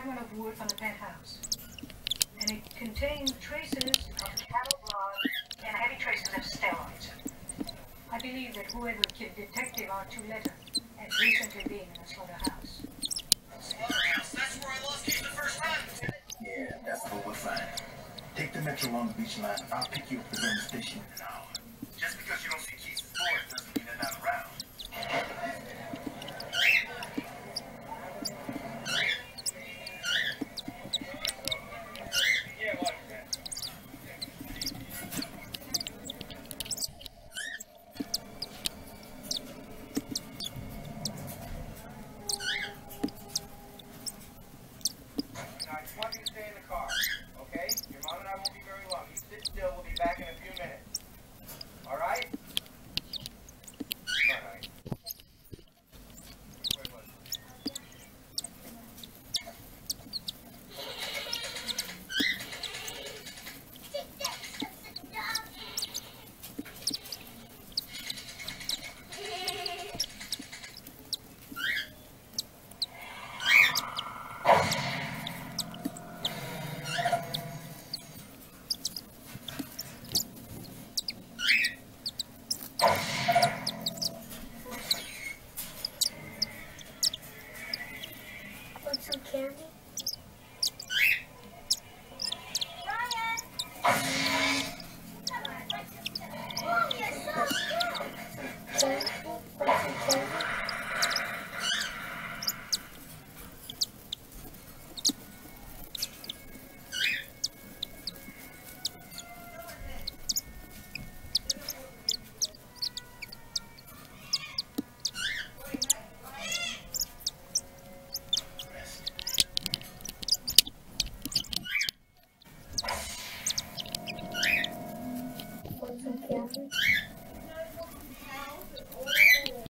fragment of wood from the penthouse, and it contained traces of cattle blood and heavy traces of steroids. I believe that whoever killed Detective Archuleta had recently been in a slaughterhouse. Slaughterhouse? That's where I lost keys the first time, Lieutenant. Yeah, that's what we're finding. Take the Metro Long Beach line. I'll pick you up at the Grand Station in an hour. Just because you don't see keys before it doesn't mean they're not around. Want some candy?